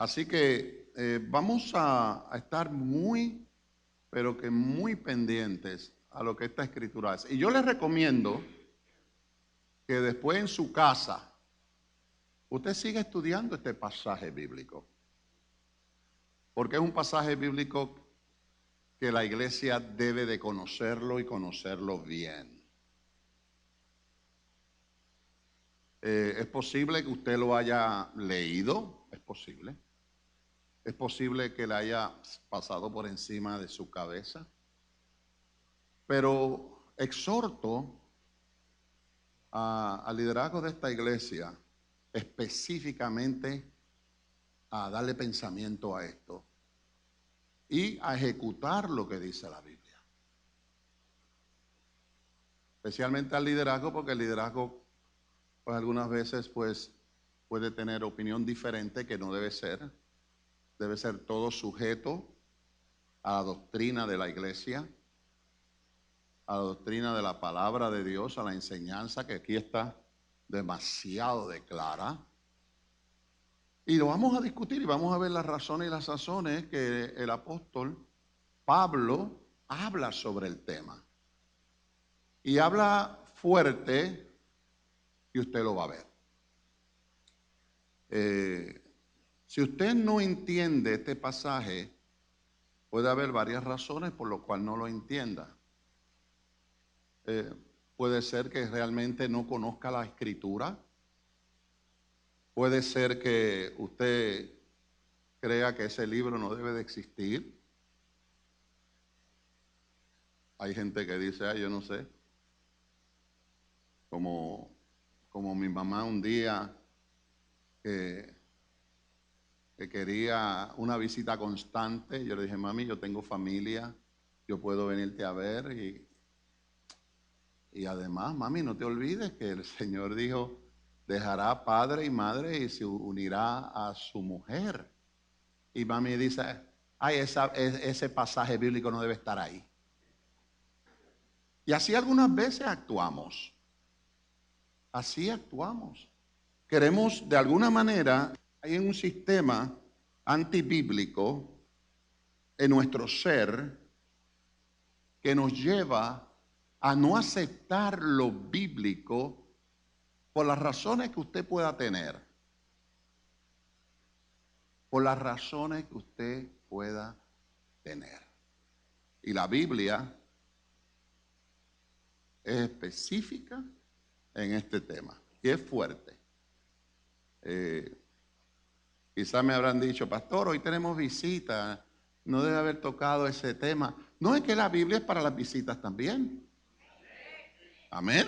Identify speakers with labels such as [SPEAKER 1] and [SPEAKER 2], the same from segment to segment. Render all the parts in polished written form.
[SPEAKER 1] Así que vamos a estar muy, pero que muy pendientes a lo que esta escritura hace. Y yo les recomiendo que después en su casa usted siga estudiando este pasaje bíblico, porque es un pasaje bíblico que la iglesia debe de conocerlo y conocerlo bien. Es posible que usted lo haya leído, es posible. Es posible que le haya pasado por encima de su cabeza. Pero exhorto al liderazgo de esta iglesia específicamente a darle pensamiento a esto y a ejecutar lo que dice la Biblia. Especialmente al liderazgo, porque el liderazgo pues algunas veces pues puede tener opinión diferente, que no debe ser. Debe ser todo sujeto a la doctrina de la iglesia, a la doctrina de la palabra de Dios, a la enseñanza que aquí está demasiado de clara. Y lo vamos a discutir y vamos a ver las razones y las razones que el apóstol Pablo habla sobre el tema. Y habla fuerte y usted lo va a ver. Si usted no entiende este pasaje, puede haber varias razones por las cuales no lo entienda. Puede ser que realmente no conozca la escritura. Puede ser que usted crea que ese libro no debe de existir. Hay gente que dice, yo no sé, como mi mamá un día que quería una visita constante. Yo le dije, mami, yo tengo familia, yo puedo venirte a ver y además, mami, no te olvides que el Señor dijo, dejará padre y madre y se unirá a su mujer. Y mami dice, ese pasaje bíblico no debe estar ahí. Y así algunas veces actuamos. Así actuamos. Queremos de alguna manera, hay un sistema antibíblico en nuestro ser que nos lleva a no aceptar lo bíblico por las razones que usted pueda tener. Por las razones que usted pueda tener. Y la Biblia es específica en este tema, y es fuerte. Quizás me habrán dicho, pastor, hoy tenemos visita, no debe haber tocado ese tema. No, es que la Biblia es para las visitas también. Amén.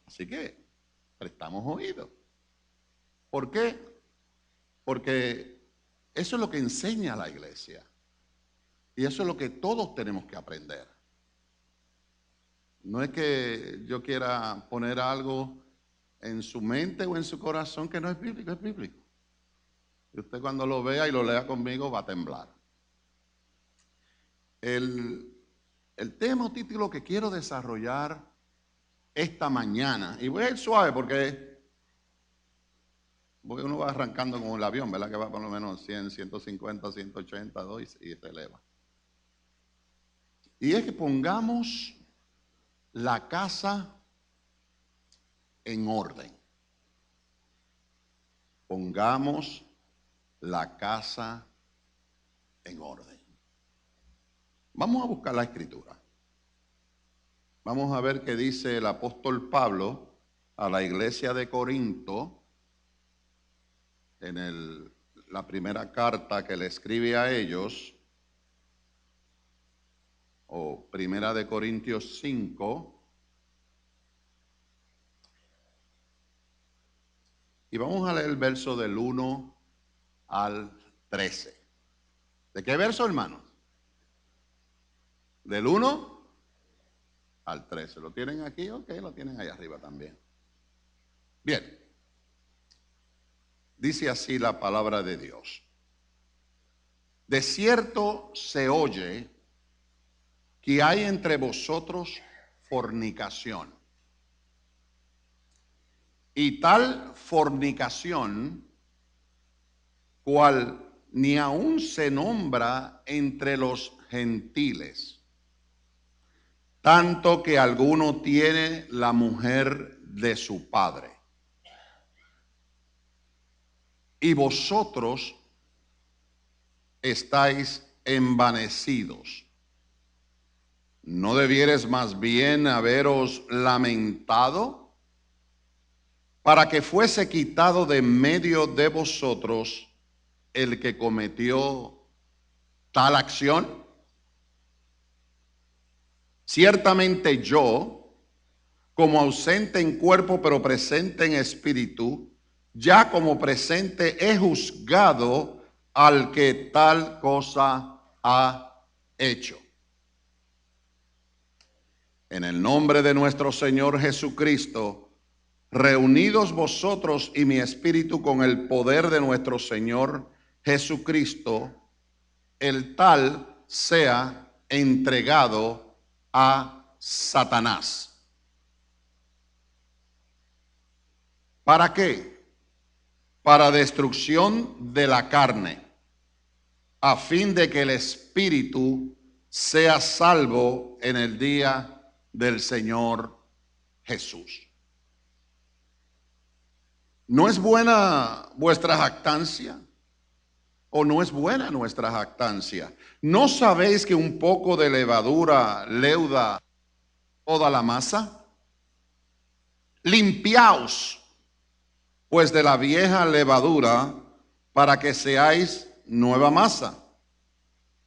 [SPEAKER 1] Así que prestamos oído. ¿Por qué? Porque eso es lo que enseña la iglesia. Y eso es lo que todos tenemos que aprender. No es que yo quiera poner algo en su mente o en su corazón que no es bíblico, es bíblico. Y usted cuando lo vea y lo lea conmigo va a temblar. El tema o título que quiero desarrollar esta mañana, y voy a ir suave porque uno va arrancando como el avión, ¿verdad? Que va por lo menos 100, 150, 180, 2 y se eleva. Y es que pongamos la casa en orden. Pongamos la casa en orden. Vamos a buscar la escritura. Vamos a ver qué dice el apóstol Pablo a la iglesia de Corinto en la primera carta que le escribe a ellos, o primera de Corintios 5. Y vamos a leer el verso del 1 al 13. ¿De qué verso, hermanos? Del 1 al 13. ¿Lo tienen aquí? Ok, lo tienen ahí arriba también. Bien. Dice así la palabra de Dios. De cierto se oye que hay entre vosotros fornicación. Y tal fornicación cual ni aún se nombra entre los gentiles, tanto que alguno tiene la mujer de su padre. Y vosotros estáis envanecidos. ¿No debieres más bien haberos lamentado para que fuese quitado de medio de vosotros el que cometió tal acción? Ciertamente yo, como ausente en cuerpo pero presente en espíritu, ya como presente he juzgado al que tal cosa ha hecho. En el nombre de nuestro Señor Jesucristo, reunidos vosotros y mi espíritu con el poder de nuestro Señor Jesucristo, el tal sea entregado a Satanás. ¿Para qué? Para destrucción de la carne, a fin de que el espíritu sea salvo en el día del Señor Jesús. ¿No es buena vuestra jactancia? ¿O no es buena nuestra jactancia? ¿No sabéis que un poco de levadura leuda toda la masa? Limpiaos pues de la vieja levadura para que seáis nueva masa,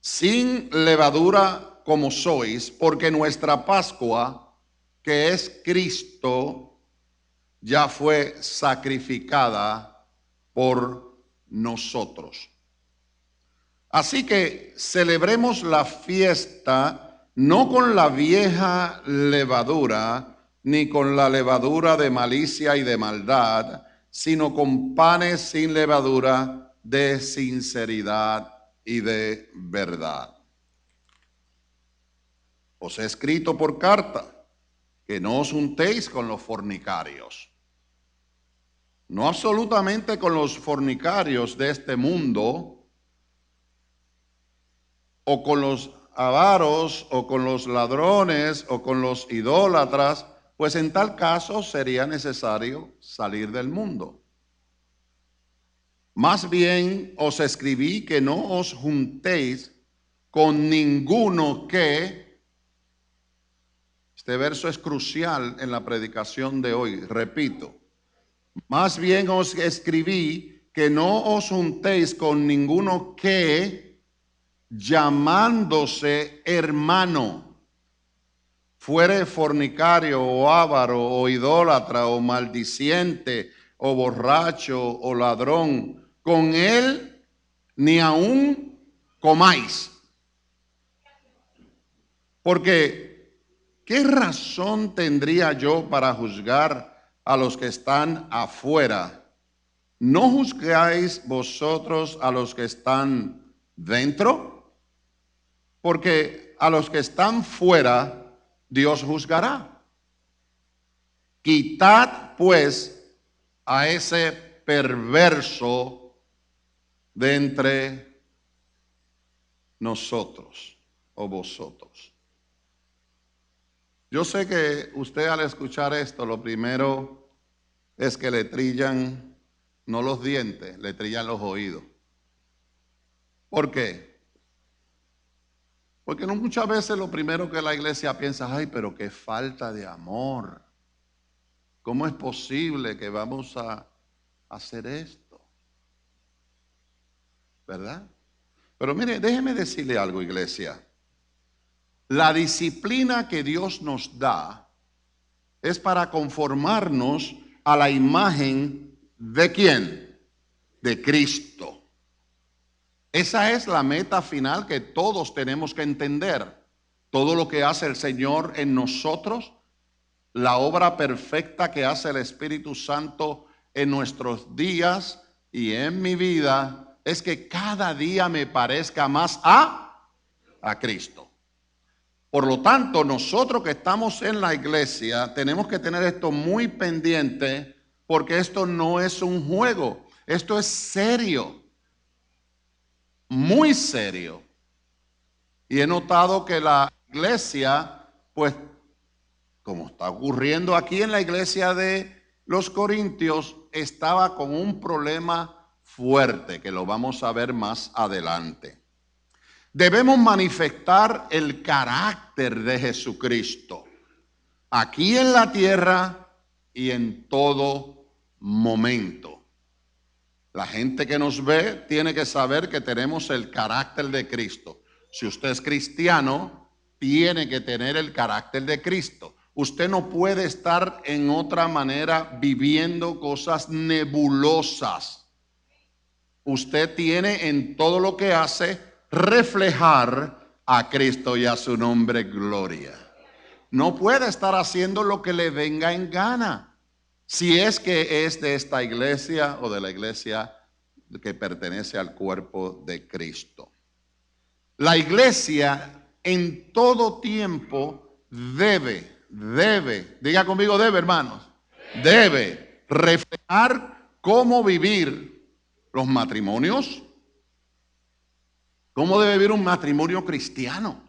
[SPEAKER 1] sin levadura como sois, porque nuestra Pascua, que es Cristo, ya fue sacrificada por nosotros. Así que celebremos la fiesta no con la vieja levadura, ni con la levadura de malicia y de maldad, sino con panes sin levadura de sinceridad y de verdad. Os he escrito por carta que no os juntéis con los fornicarios. No absolutamente con los fornicarios de este mundo, o con los avaros, o con los ladrones, o con los idólatras, pues en tal caso sería necesario salir del mundo. Más bien os escribí que no os juntéis con ninguno que, este verso es crucial en la predicación de hoy, repito, más bien os escribí que no os juntéis con ninguno que, llamándose hermano, fuere fornicario o avaro o idólatra o maldiciente o borracho o ladrón, con él ni aún comáis. Porque, ¿qué razón tendría yo para juzgar a los que están afuera? ¿No juzgáis vosotros a los que están dentro? Porque a los que están fuera Dios juzgará. Quitad pues a ese perverso de entre nosotros o vosotros. Yo sé que usted al escuchar esto, lo primero es que le trillan no los dientes, le trillan los oídos. ¿Por qué? Porque no muchas veces lo primero que la iglesia piensa, ay, pero qué falta de amor. ¿Cómo es posible que vamos a hacer esto? ¿Verdad? Pero mire, déjeme decirle algo, iglesia. La disciplina que Dios nos da es para conformarnos a la imagen ¿de quién? De Cristo. Esa es la meta final que todos tenemos que entender. Todo lo que hace el Señor en nosotros, la obra perfecta que hace el Espíritu Santo en nuestros días y en mi vida, es que cada día me parezca más a Cristo. Por lo tanto, nosotros que estamos en la iglesia tenemos que tener esto muy pendiente, porque esto no es un juego, esto es serio. muy serio. Y he notado que la iglesia, pues, como está ocurriendo aquí en la iglesia de los Corintios, estaba con un problema fuerte, que lo vamos a ver más adelante. Debemos manifestar el carácter de Jesucristo, aquí en la tierra y en todo momento. La gente que nos ve tiene que saber que tenemos el carácter de Cristo. Si usted es cristiano, tiene que tener el carácter de Cristo. Usted no puede estar en otra manera viviendo cosas nebulosas. Usted tiene en todo lo que hace reflejar a Cristo y a su nombre gloria. No puede estar haciendo lo que le venga en gana. Si es que es de esta iglesia o de la iglesia que pertenece al cuerpo de Cristo. La iglesia en todo tiempo debe, diga conmigo debe, hermanos, debe reflejar cómo vivir los matrimonios, cómo debe vivir un matrimonio cristiano,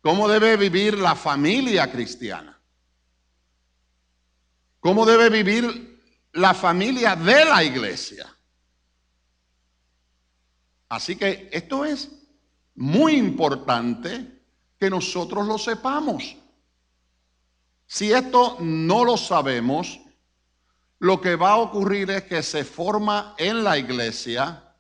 [SPEAKER 1] cómo debe vivir la familia cristiana. ¿Cómo debe vivir la familia de la iglesia? Así que esto es muy importante que nosotros lo sepamos. Si esto no lo sabemos, lo que va a ocurrir es que se forma en la iglesia,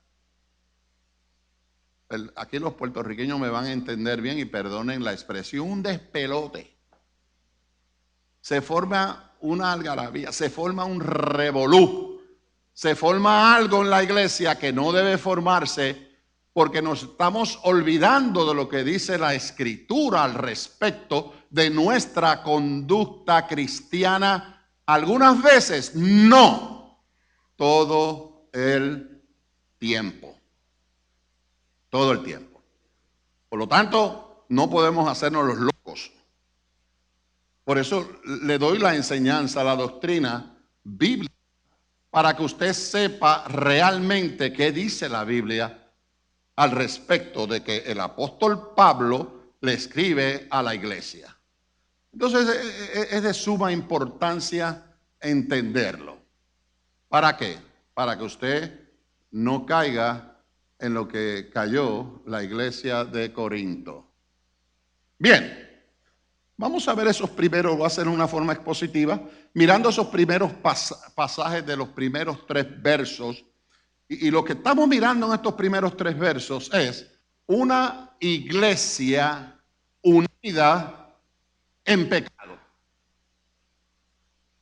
[SPEAKER 1] aquí los puertorriqueños me van a entender bien y perdonen la expresión, un despelote. Se forma una algarabía, se forma un revolú, se forma algo en la iglesia que no debe formarse porque nos estamos olvidando de lo que dice la Escritura al respecto de nuestra conducta cristiana. Algunas veces no, todo el tiempo, todo el tiempo. Por lo tanto, no podemos hacernos los locos. Por eso le doy la enseñanza, la doctrina bíblica, para que usted sepa realmente qué dice la Biblia al respecto de que el apóstol Pablo le escribe a la iglesia. Entonces es de suma importancia entenderlo. ¿Para qué? Para que usted no caiga en lo que cayó la iglesia de Corinto. Bien. Vamos a ver esos primeros, lo voy a hacer de una forma expositiva, mirando esos primeros pasajes de los primeros 3 versos. Y lo que estamos mirando en estos primeros 3 versos es una iglesia unida en pecado.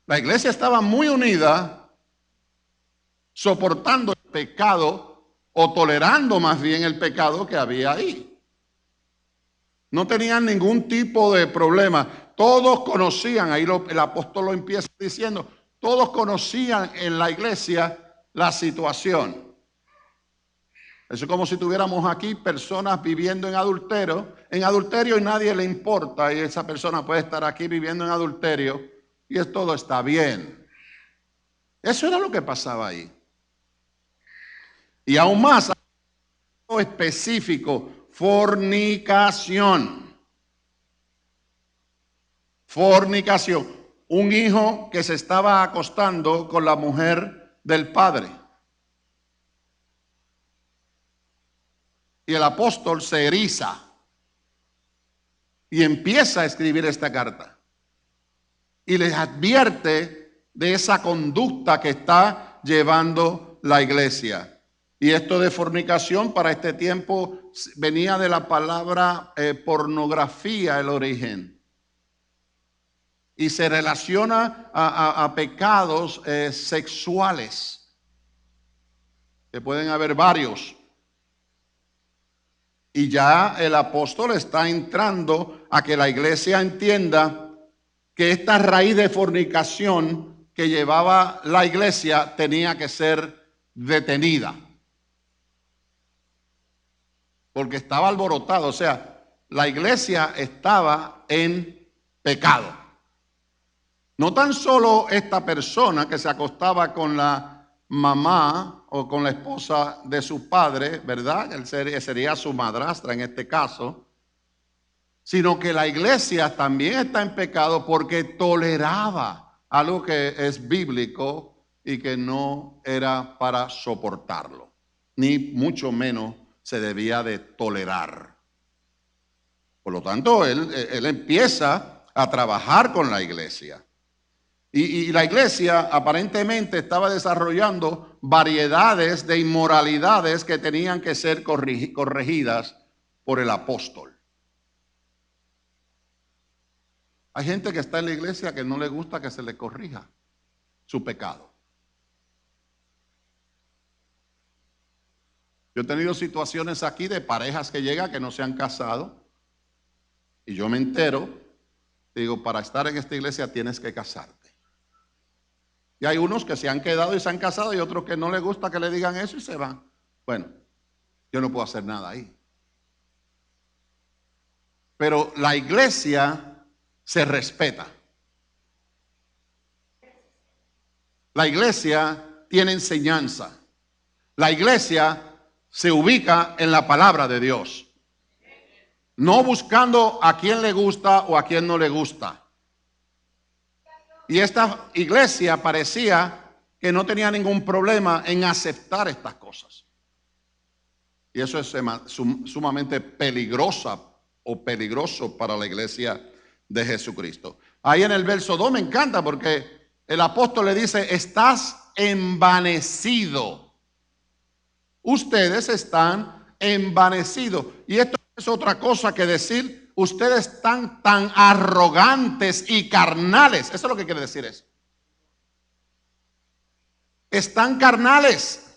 [SPEAKER 1] La iglesia estaba muy unida, soportando el pecado o tolerando más bien el pecado que había ahí. No tenían ningún tipo de problema. Todos conocían, ahí el apóstol lo empieza diciendo, todos conocían en la iglesia la situación. Eso es como si tuviéramos aquí personas viviendo en adulterio y nadie le importa y esa persona puede estar aquí viviendo en adulterio y todo está bien. Eso era lo que pasaba ahí. Y aún más específico, fornicación. Fornicación. Un hijo que se estaba acostando con la mujer del padre. Y el apóstol se eriza y empieza a escribir esta carta. Y les advierte de esa conducta que está llevando la iglesia. Y esto de fornicación para este tiempo venía de la palabra pornografía, el origen. Y se relaciona a pecados sexuales, que pueden haber varios. Y ya el apóstol está entrando a que la iglesia entienda que esta raíz de fornicación que llevaba la iglesia tenía que ser detenida. Porque estaba alborotado, o sea, la iglesia estaba en pecado. No tan solo esta persona que se acostaba con la mamá o con la esposa de su padre, ¿verdad? Él sería su madrastra en este caso, sino que la iglesia también está en pecado porque toleraba algo que es bíblico y que no era para soportarlo, ni mucho menos se debía de tolerar. Por lo tanto, él empieza a trabajar con la iglesia. Y la iglesia aparentemente estaba desarrollando variedades de inmoralidades que tenían que ser corregidas por el apóstol. Hay gente que está en la iglesia que no le gusta que se le corrija su pecado. Yo he tenido situaciones aquí de parejas que llegan que no se han casado y yo me entero, digo, para estar en esta iglesia tienes que casarte. Y hay unos que se han quedado y se han casado y otros que no les gusta que le digan eso y se van. Bueno, yo no puedo hacer nada ahí. Pero la iglesia se respeta. La iglesia tiene enseñanza. La iglesia se ubica en la palabra de Dios. No buscando a quien le gusta o a quien no le gusta. Y esta iglesia parecía que no tenía ningún problema en aceptar estas cosas. Y eso es sumamente peligroso para la iglesia de Jesucristo. Ahí en el verso 2 me encanta porque el apóstol le dice, estás envanecido. Ustedes están envanecidos. Y esto es otra cosa que decir, ustedes están tan arrogantes y carnales. Eso es lo que quiere decir eso. Están carnales.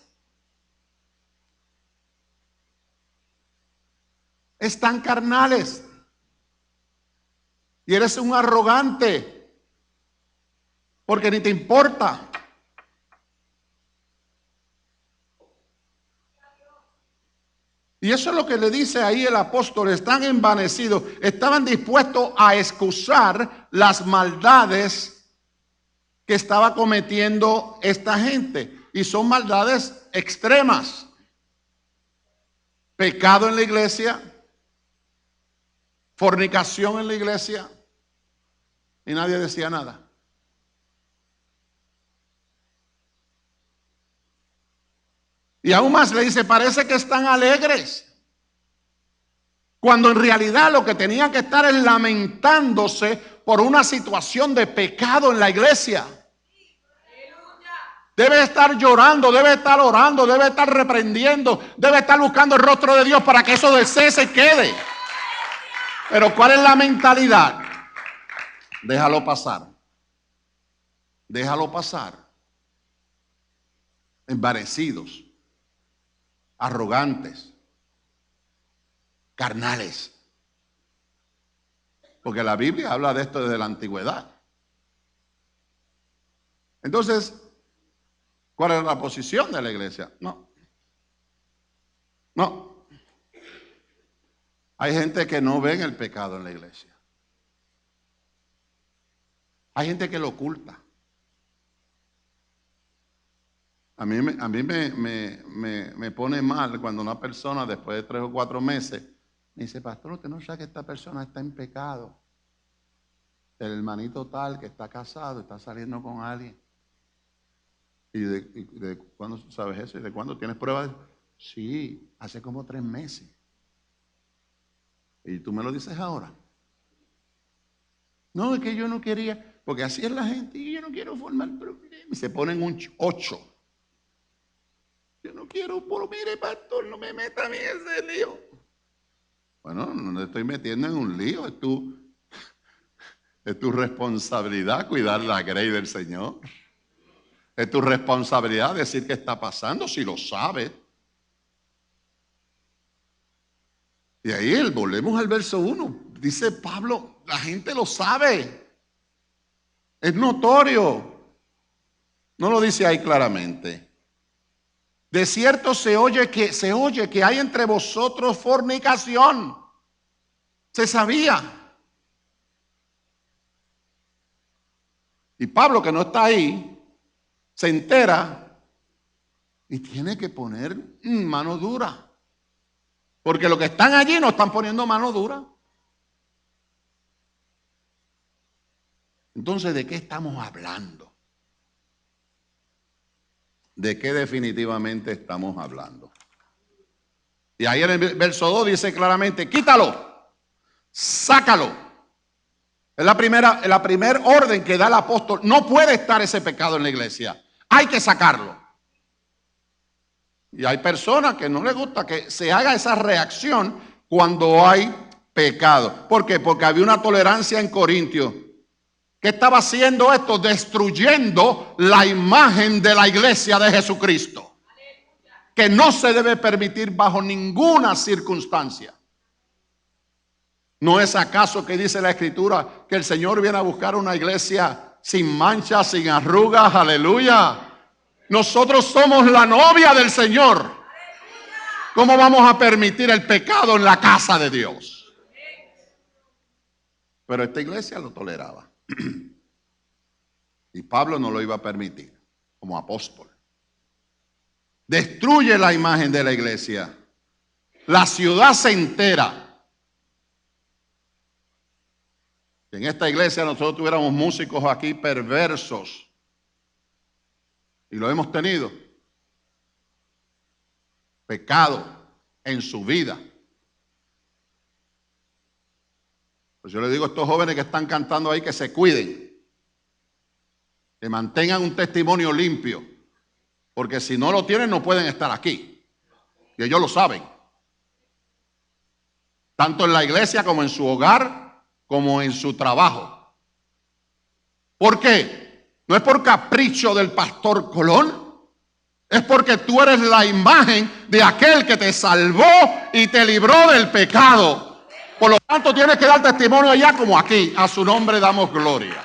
[SPEAKER 1] Están carnales. Y eres un arrogante. Porque ni te importa. Y eso es lo que le dice ahí el apóstol. Están envanecidos. Estaban dispuestos a excusar las maldades que estaba cometiendo esta gente. Y son maldades extremas. Pecado en la iglesia. Fornicación en la iglesia. Y nadie decía nada. Y aún más le dice, parece que están alegres. Cuando en realidad lo que tenían que estar es lamentándose por una situación de pecado en la iglesia. Debe estar llorando, debe estar orando, debe estar reprendiendo, debe estar buscando el rostro de Dios para que eso del cese y quede. Pero ¿cuál es la mentalidad? Déjalo pasar. Déjalo pasar. Envanecidos, arrogantes, carnales. Porque la Biblia habla de esto desde la antigüedad. Entonces, ¿cuál es la posición de la iglesia? No. Hay gente que no ve el pecado en la iglesia. Hay gente que lo oculta. A mí me pone mal cuando una persona después de 3 o 4 meses me dice, pastor, usted no sabe que esta persona está en pecado. El hermanito tal que está casado, está saliendo con alguien. ¿Y de cuándo sabes eso? ¿Y de cuándo tienes pruebas? Sí, hace como 3 meses. ¿Y tú me lo dices ahora? No, es que yo no quería, porque así es la gente, y yo no quiero formar problemas. Y se ponen un 8. Yo no quiero, pero mire, pastor, no me meta a mí en ese lío. Bueno, no me estoy metiendo en un lío, es tu responsabilidad cuidar la grey del Señor. Es tu responsabilidad decir qué está pasando, si lo sabes. Y ahí volvemos al verso 1. Dice Pablo, la gente lo sabe. Es notorio. No lo dice ahí claramente. De cierto se oye que hay entre vosotros fornicación. Se sabía. Y Pablo, que no está ahí, se entera Y tiene que poner mano dura. Porque los que están allí no están poniendo mano dura. Entonces, ¿de qué estamos hablando? ¿De qué definitivamente estamos hablando? Y ahí en el verso 2 dice claramente, quítalo, sácalo. Es la primera orden que da el apóstol. No puede estar ese pecado en la iglesia. Hay que sacarlo. Y hay personas que no les gusta que se haga esa reacción cuando hay pecado. ¿Por qué? Porque había una tolerancia en Corintios. ¿Qué estaba haciendo esto? Destruyendo la imagen de la iglesia de Jesucristo. Que no se debe permitir bajo ninguna circunstancia. ¿No es acaso que dice la Escritura que el Señor viene a buscar una iglesia sin manchas, sin arrugas? Aleluya. Nosotros somos la novia del Señor. ¿Cómo vamos a permitir el pecado en la casa de Dios? Pero esta iglesia lo toleraba. Y Pablo no lo iba a permitir como apóstol. Destruye la imagen de la iglesia. La ciudad se entera. Si en esta iglesia nosotros tuviéramos músicos aquí perversos, y lo hemos tenido, pecado en su vida. Pues yo le digo a estos jóvenes que están cantando ahí que se cuiden, que mantengan un testimonio limpio, porque si no lo tienen no pueden estar aquí. Y ellos lo saben. Tanto en la iglesia como en su hogar, como en su trabajo. ¿Por qué? No es por capricho del pastor Colón. Es porque tú eres la imagen de aquel que te salvó y te libró del pecado. Por lo tanto, tienes que dar testimonio allá como aquí. A su nombre damos gloria.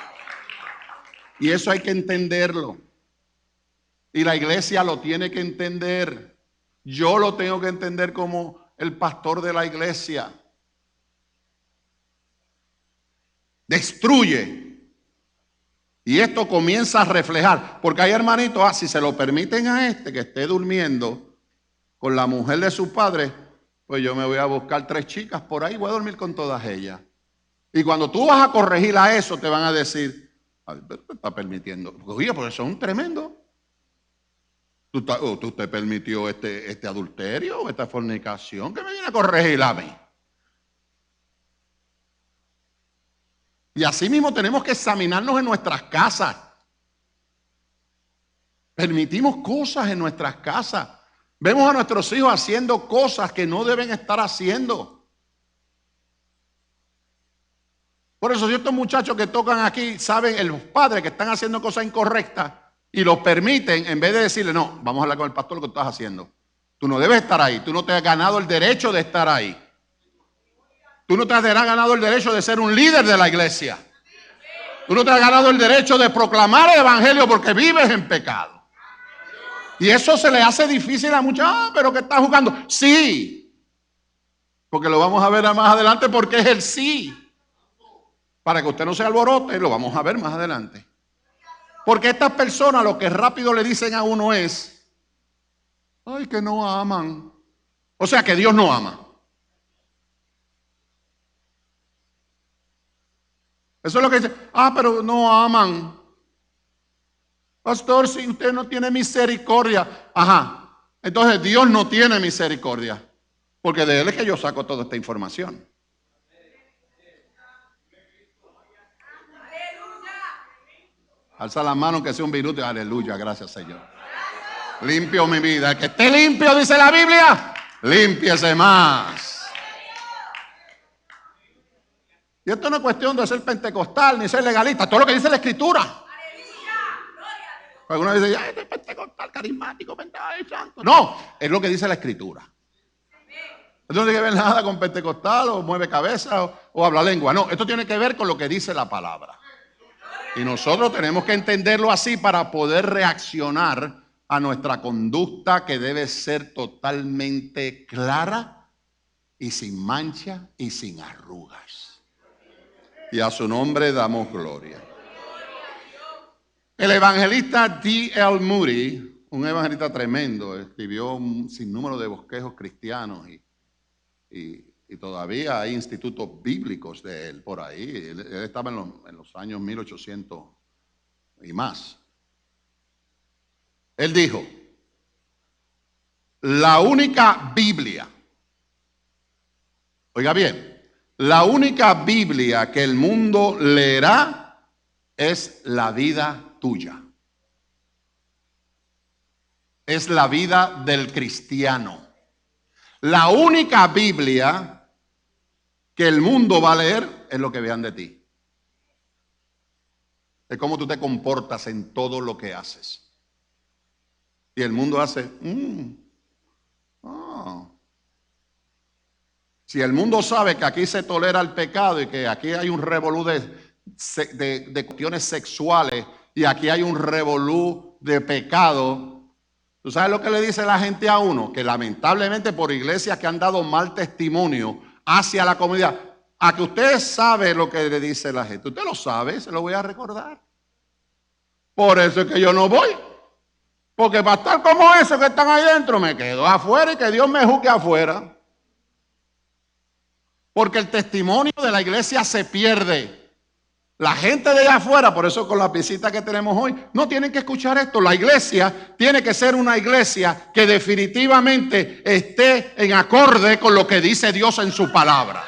[SPEAKER 1] Y eso hay que entenderlo. Y la iglesia lo tiene que entender. Yo lo tengo que entender como el pastor de la iglesia. Destruye. Y esto comienza a reflejar, porque hay hermanitos, si se lo permiten a este que esté durmiendo con la mujer de su padre, pues yo me voy a buscar 3 chicas por ahí, voy a dormir con todas ellas. Y cuando tú vas a corregir a eso, te van a decir, te está permitiendo. Oye, pues eso es un tremendo. ¿Tú te permitió este adulterio, esta fornicación? ¿Qué me viene a corregir a mí? Y así mismo tenemos que examinarnos en nuestras casas. Permitimos cosas en nuestras casas. Vemos a nuestros hijos haciendo cosas que no deben estar haciendo. Por eso si estos muchachos que tocan aquí saben, los padres que están haciendo cosas incorrectas y los permiten, en vez de decirle, no, vamos a hablar con el pastor lo que estás haciendo. Tú no debes estar ahí, tú no te has ganado el derecho de estar ahí. Tú no te has ganado el derecho de ser un líder de la iglesia. Tú no te has ganado el derecho de proclamar el evangelio porque vives en pecado. Y eso se le hace difícil a muchos. Pero que estás jugando. Sí. Porque lo vamos a ver más adelante porque es el sí. Para que usted no se alborote, lo vamos a ver más adelante. Porque estas personas lo que rápido le dicen a uno es, ay, que no aman. O sea, que Dios no ama. Eso es lo que dice, pero no aman. Pastor, si usted no tiene misericordia. Ajá, entonces Dios no tiene misericordia. Porque de Él es que yo saco toda esta información. Alza la mano que sea un minuto. Aleluya, gracias Señor. Limpio mi vida. El que esté limpio, dice la Biblia, límpiese más. Y esto no es cuestión de ser pentecostal ni ser legalista. Todo lo que dice la Escritura. Algunos dicen, este es pentecostal, carismático, santo. No, es lo que dice la Escritura. Esto no tiene que ver nada con pentecostal o mueve cabeza o habla lengua. No, esto tiene que ver con lo que dice la palabra. Y nosotros tenemos que entenderlo así para poder reaccionar a nuestra conducta que debe ser totalmente clara y sin mancha y sin arrugas. Y a su nombre damos gloria. El evangelista D.L. Moody, un evangelista tremendo, escribió un sinnúmero de bosquejos cristianos y todavía hay institutos bíblicos de él por ahí. Él estaba en los años 1800 y más. Él dijo, la única Biblia, oiga bien, la única Biblia que el mundo leerá es la vida tuya. Es la vida del cristiano. La única Biblia que el mundo va a leer es lo que vean de ti. Es cómo tú te comportas en todo lo que haces. Y el mundo hace, si el mundo sabe que aquí se tolera el pecado y que aquí hay un revolú de cuestiones sexuales y aquí hay un revolú de pecado, ¿tú sabes lo que le dice la gente a uno? Que lamentablemente por iglesias que han dado mal testimonio hacia la comunidad, a que usted sabe lo que le dice la gente. Usted lo sabe, se lo voy a recordar. Por eso es que yo no voy. Porque para estar como esos que están ahí dentro, me quedo afuera y que Dios me juzgue afuera. Porque el testimonio de la iglesia se pierde. La gente de allá afuera, por eso con la visita que tenemos hoy, no tienen que escuchar esto. La iglesia tiene que ser una iglesia que definitivamente esté en acorde con lo que dice Dios en su palabra.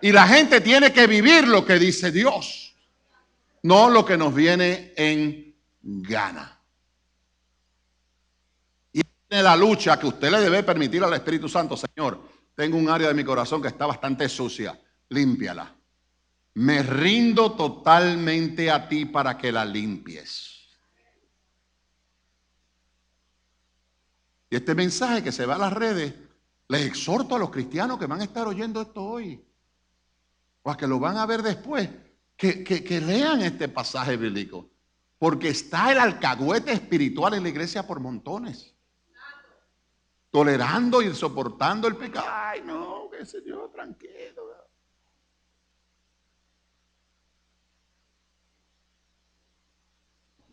[SPEAKER 1] Y la gente tiene que vivir lo que dice Dios, no lo que nos viene en gana. Y en la lucha que usted le debe permitir al Espíritu Santo, Señor, tengo un área de mi corazón que está bastante sucia, límpiala. Me rindo totalmente a ti para que la limpies. Y este mensaje que se va a las redes, les exhorto a los cristianos que van a estar oyendo esto hoy, o a que lo van a ver después, que lean este pasaje bíblico, porque está el alcahuete espiritual en la iglesia por montones, tolerando y soportando el pecado. Ay, no, qué sé yo, tranquilo.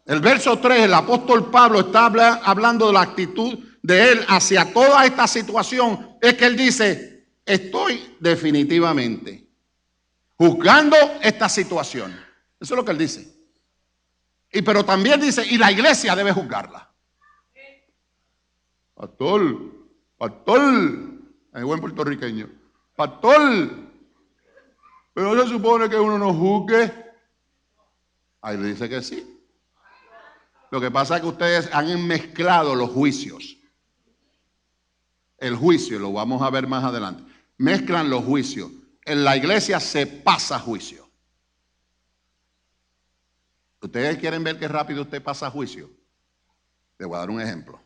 [SPEAKER 1] El verso 3, el apóstol Pablo está hablando de la actitud de él hacia toda esta situación. Es que él dice, estoy definitivamente juzgando esta situación. Eso es lo que él dice. Pero también dice, y la iglesia debe juzgarla. Pastor, es buen puertorriqueño. Pastor, pero se supone que uno no juzgue. Ahí le dice que sí. Lo que pasa es que ustedes han mezclado los juicios. El juicio, lo vamos a ver más adelante. Mezclan los juicios. En la iglesia se pasa juicio. ¿Ustedes quieren ver qué rápido usted pasa juicio? Les voy a dar un ejemplo.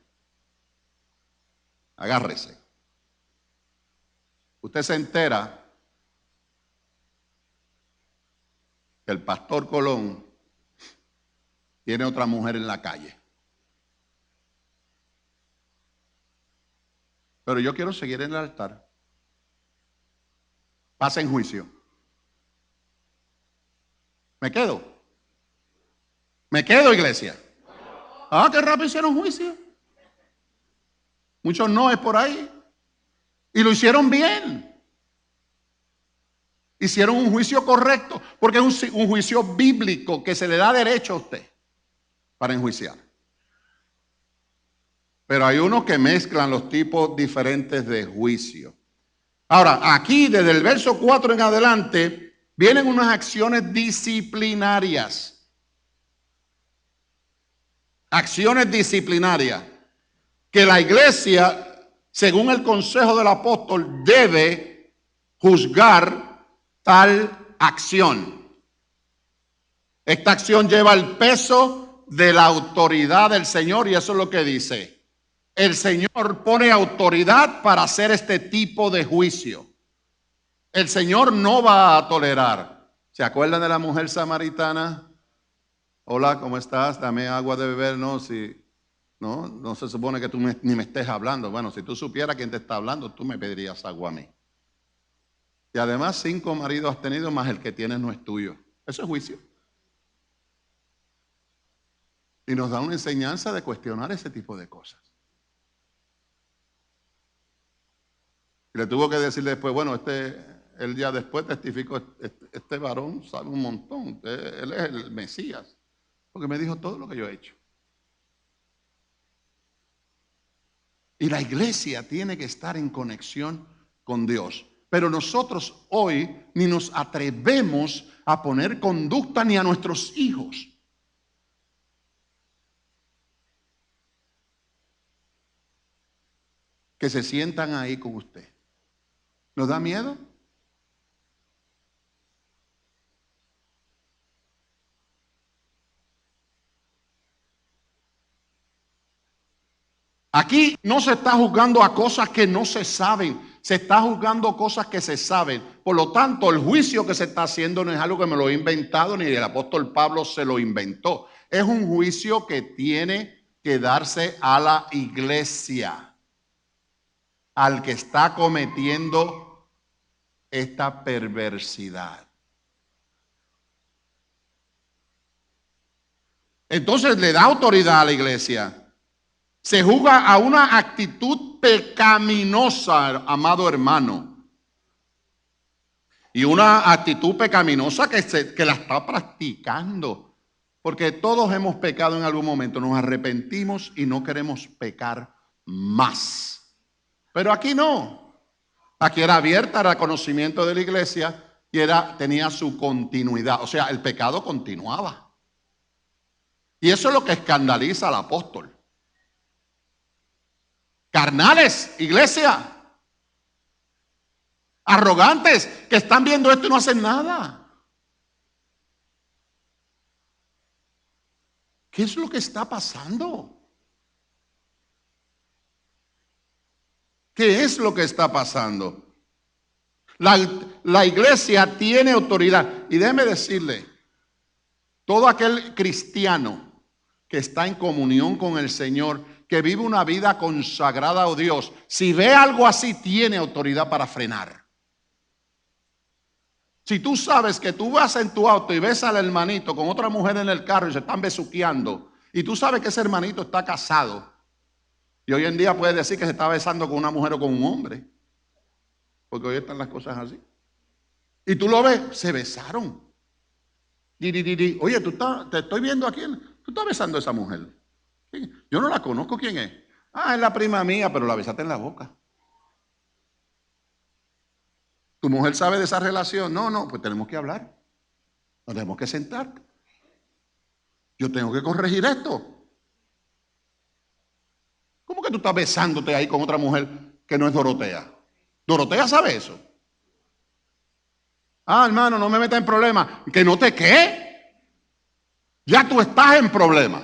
[SPEAKER 1] Agárrese. Usted se entera que el pastor Colón tiene otra mujer en la calle. Pero yo quiero seguir en el altar. Pasa en juicio. ¿Me quedo? ¿Me quedo, iglesia? Ah, qué rápido hicieron juicio. Muchos no es por ahí. Y lo hicieron bien. Hicieron un juicio correcto, porque es un juicio bíblico que se le da derecho a usted para enjuiciar. Pero hay unos que mezclan los tipos diferentes de juicio. Ahora, aquí desde el verso 4 en adelante vienen unas acciones disciplinarias. Acciones disciplinarias que la iglesia, según el consejo del apóstol, debe juzgar tal acción. Esta acción lleva el peso de la autoridad del Señor y eso es lo que dice. El Señor pone autoridad para hacer este tipo de juicio. El Señor no va a tolerar. ¿Se acuerdan de la mujer samaritana? Hola, ¿cómo estás? Dame agua de beber. No, no se supone que tú ni me estés hablando. Bueno, si tú supieras quién te está hablando, tú me pedirías agua a mí. Y además 5 maridos has tenido, más el que tienes no es tuyo. Eso es juicio. Y nos da una enseñanza de cuestionar ese tipo de cosas. Y le tuvo que decir después, bueno, él ya después testificó, este varón sabe un montón, él es el Mesías, porque me dijo todo lo que yo he hecho. Y la iglesia tiene que estar en conexión con Dios. Pero nosotros hoy ni nos atrevemos a poner conducta ni a nuestros hijos. Que se sientan ahí con usted. ¿Nos da miedo? Aquí no se está juzgando a cosas que no se saben, se está juzgando cosas que se saben. Por lo tanto, el juicio que se está haciendo no es algo que me lo he inventado, ni el apóstol Pablo se lo inventó. Es un juicio que tiene que darse a la iglesia, al que está cometiendo esta perversidad. Entonces le da autoridad a la iglesia. Se juzga a una actitud pecaminosa, amado hermano. Y una actitud pecaminosa que la está practicando. Porque todos hemos pecado en algún momento. Nos arrepentimos y no queremos pecar más. Pero aquí no. Aquí era abierta al conocimiento de la iglesia y tenía su continuidad. O sea, el pecado continuaba. Y eso es lo que escandaliza al apóstol. Carnales, iglesia. Arrogantes que están viendo esto y no hacen nada. ¿Qué es lo que está pasando? ¿Qué es lo que está pasando? La iglesia tiene autoridad. Y déjeme decirle, todo aquel cristiano que está en comunión con el Señor, que vive una vida consagrada a Dios, si ve algo así, tiene autoridad para frenar. Si tú sabes que tú vas en tu auto y ves al hermanito con otra mujer en el carro y se están besuqueando, y tú sabes que ese hermanito está casado, y hoy en día puedes decir que se está besando con una mujer o con un hombre, porque hoy están las cosas así. Y tú lo ves, se besaron. Oye, te estoy viendo aquí, tú estás besando a esa mujer. Yo no la conozco, ¿quién es? Ah, es la prima mía, pero la besaste en la boca. ¿Tu mujer sabe de esa relación? No, pues tenemos que hablar. Nos tenemos que sentar. Yo tengo que corregir esto. ¿Cómo que tú estás besándote ahí con otra mujer que no es Dorotea? ¿Dorotea sabe eso? Ah, hermano, no me metas en problemas. ¿Que no te qué? Ya tú estás en problemas.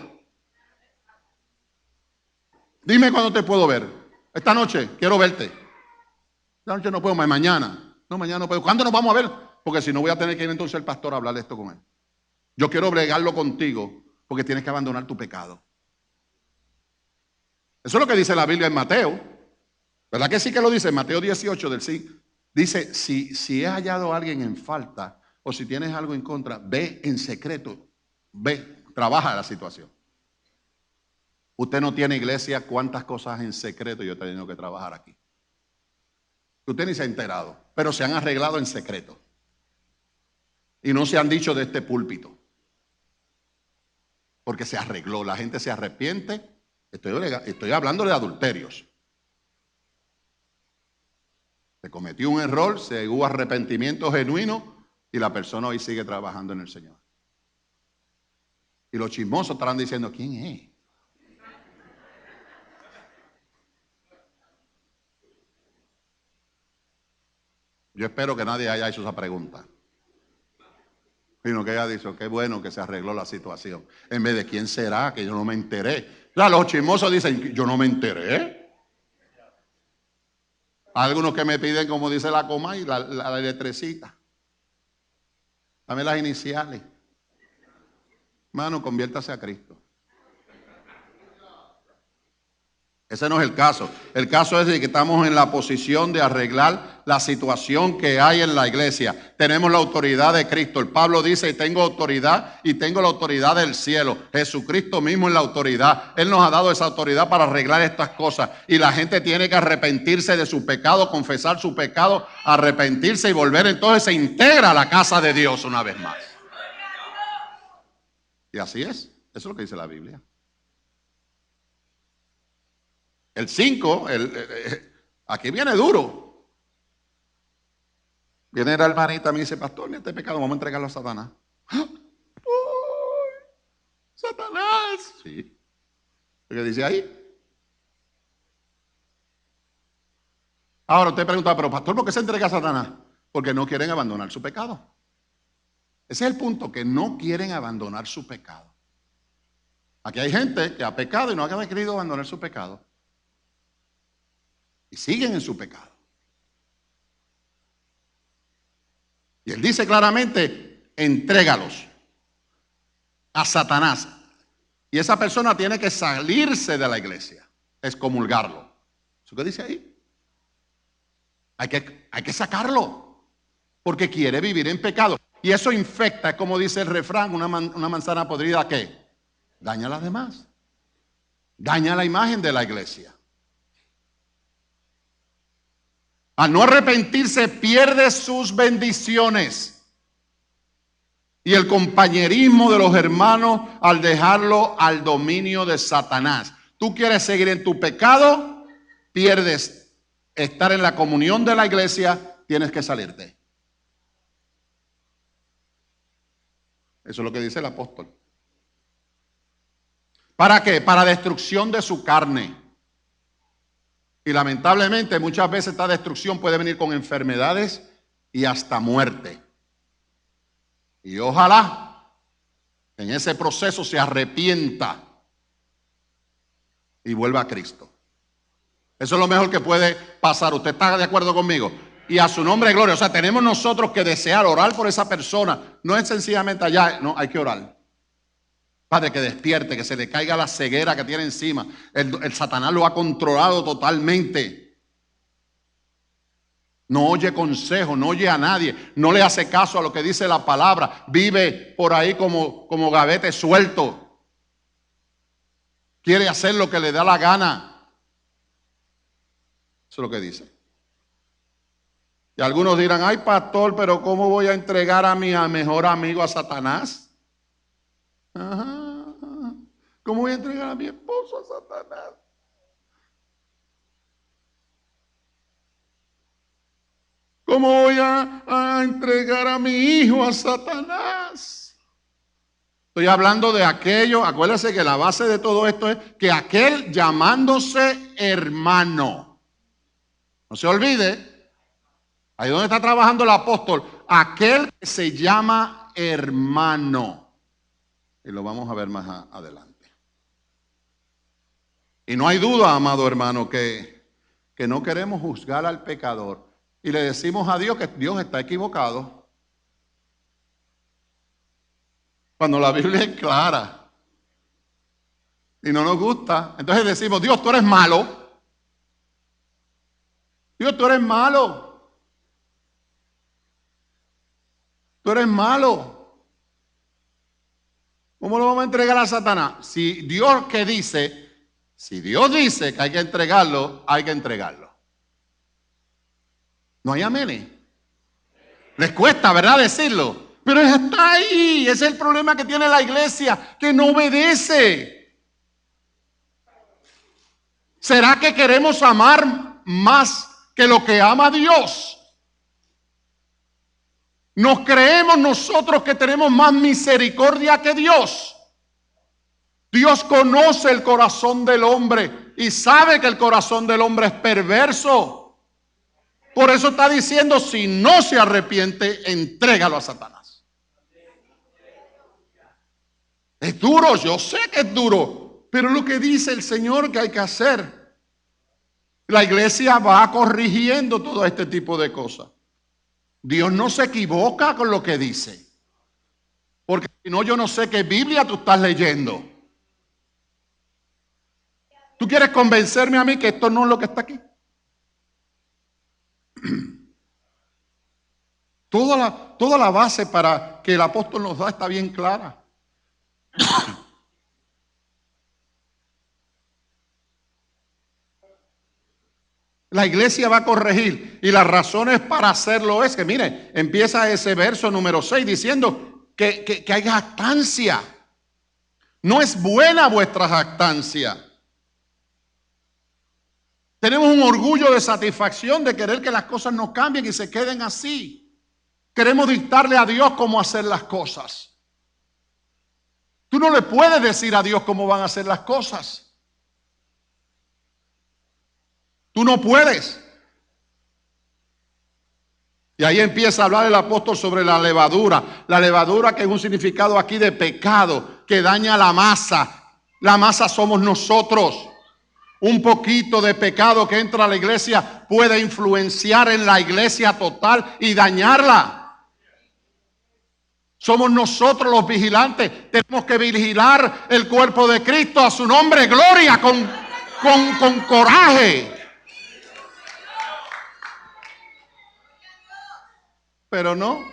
[SPEAKER 1] Dime cuándo te puedo ver. Esta noche quiero verte. Esta noche no puedo, mañana. No, mañana no puedo. ¿Cuándo nos vamos a ver? Porque si no voy a tener que ir entonces al pastor a hablar de esto con él. Yo quiero bregarlo contigo porque tienes que abandonar tu pecado. Eso es lo que dice la Biblia en Mateo. ¿Verdad que sí que lo dice? En Mateo 18 del sí. Dice, si es hallado alguien en falta o si tienes algo en contra, ve en secreto. Ve, trabaja la situación. Usted no tiene iglesia, cuántas cosas en secreto yo he tenido que trabajar aquí. Usted ni se ha enterado, pero se han arreglado en secreto. Y no se han dicho de este púlpito. Porque se arregló, la gente se arrepiente. Estoy hablando de adulterios. Se cometió un error, se hubo arrepentimiento genuino y la persona hoy sigue trabajando en el Señor. Y los chismosos estarán diciendo, ¿quién es? Yo espero que nadie haya hecho esa pregunta. Sino que haya dicho, qué bueno que se arregló la situación. En vez de, ¿quién será? Que yo no me enteré. O sea, los chismosos dicen, yo no me enteré. Algunos que me piden, como dice la coma y la letrecita. Dame las iniciales. Mano, conviértase a Cristo. Ese no es el caso. El caso es de que estamos en la posición de arreglar la situación que hay en la iglesia. Tenemos la autoridad de Cristo. El Pablo dice, tengo autoridad y tengo la autoridad del cielo. Jesucristo mismo es la autoridad. Él nos ha dado esa autoridad para arreglar estas cosas. Y la gente tiene que arrepentirse de su pecado, confesar su pecado, arrepentirse y volver. Entonces se integra a la casa de Dios una vez más. Y así es. Eso es lo que dice la Biblia. El 5, aquí viene duro. Viene la hermanita y me dice, pastor, mira este pecado, vamos a entregarlo a Satanás. ¡Uy! ¡Satanás! Sí. ¿Qué dice ahí? Ahora usted pregunta, pero pastor, ¿por qué se entrega a Satanás? Porque no quieren abandonar su pecado. Ese es el punto, que no quieren abandonar su pecado. Aquí hay gente que ha pecado y no ha querido abandonar su pecado. Y siguen en su pecado. Y él dice claramente, entrégalos a Satanás. Y esa persona tiene que salirse de la iglesia, excomulgarlo. ¿Eso qué dice ahí? Hay que sacarlo, porque quiere vivir en pecado. Y eso infecta, es como dice el refrán, una manzana podrida, ¿qué? Daña a las demás. Daña la imagen de la iglesia. Al no arrepentirse, pierde sus bendiciones y el compañerismo de los hermanos al dejarlo al dominio de Satanás. Tú quieres seguir en tu pecado, pierdes estar en la comunión de la iglesia, tienes que salirte. Eso es lo que dice el apóstol. ¿Para qué? Para destrucción de su carne. Y lamentablemente muchas veces esta destrucción puede venir con enfermedades y hasta muerte. Y ojalá en ese proceso se arrepienta y vuelva a Cristo. Eso es lo mejor que puede pasar. ¿Usted está de acuerdo conmigo? Y a su nombre gloria. O sea, tenemos nosotros que desear orar por esa persona. No es sencillamente allá, no, hay que orar. Padre, que despierte, que se le caiga la ceguera que tiene encima. El Satanás lo ha controlado totalmente. No oye consejo, no oye a nadie, no le hace caso a lo que dice la palabra. Vive por ahí como gavete suelto. Quiere hacer lo que le da la gana. Eso es lo que dice. Y algunos dirán, ay pastor, pero ¿cómo voy a entregar a mi mejor amigo a Satanás? Ajá. ¿Cómo voy a entregar a mi esposo a Satanás? ¿Cómo voy a entregar a mi hijo a Satanás? Estoy hablando de aquello, acuérdese que la base de todo esto es que aquel llamándose hermano. No se olvide, ahí donde está trabajando el apóstol, aquel que se llama hermano. Y lo vamos a ver más adelante. Y no hay duda, amado hermano, que no queremos juzgar al pecador. Y le decimos a Dios que Dios está equivocado. Cuando la Biblia es clara. Y no nos gusta. Entonces decimos, Dios, tú eres malo. Dios, tú eres malo. Tú eres malo. ¿Cómo lo vamos a entregar a Satanás? Si Dios dice que hay que entregarlo, hay que entregarlo. No hay amenes. Les cuesta, ¿verdad? Decirlo. Pero está ahí. Ese es el problema que tiene la iglesia, que no obedece. ¿Será que queremos amar más que lo que ama Dios? ¿Nos creemos nosotros que tenemos más misericordia que Dios? Dios conoce el corazón del hombre y sabe que el corazón del hombre es perverso. Por eso está diciendo, si no se arrepiente, entrégalo a Satanás. Es duro, yo sé que es duro, pero es lo que dice el Señor que hay que hacer. La iglesia va corrigiendo todo este tipo de cosas. Dios no se equivoca con lo que dice. Porque si no, yo no sé qué Biblia tú estás leyendo. ¿Tú quieres convencerme a mí que esto no es lo que está aquí? Toda la base para que el apóstol nos da está bien clara. La iglesia va a corregir y las razones para hacerlo es que, mire, empieza ese verso número 6 diciendo que hay jactancia. No es buena vuestra jactancia. Tenemos un orgullo de satisfacción de querer que las cosas no cambien y se queden así. Queremos dictarle a Dios cómo hacer las cosas. Tú no le puedes decir a Dios cómo van a hacer las cosas. Tú no puedes. Y ahí empieza a hablar el apóstol sobre la levadura. La levadura que es un significado aquí de pecado, que daña la masa. La masa somos nosotros. Un poquito de pecado que entra a la iglesia puede influenciar en la iglesia total y dañarla. Somos nosotros los vigilantes. Tenemos que vigilar el cuerpo de Cristo a su nombre. Gloria con coraje. Pero no.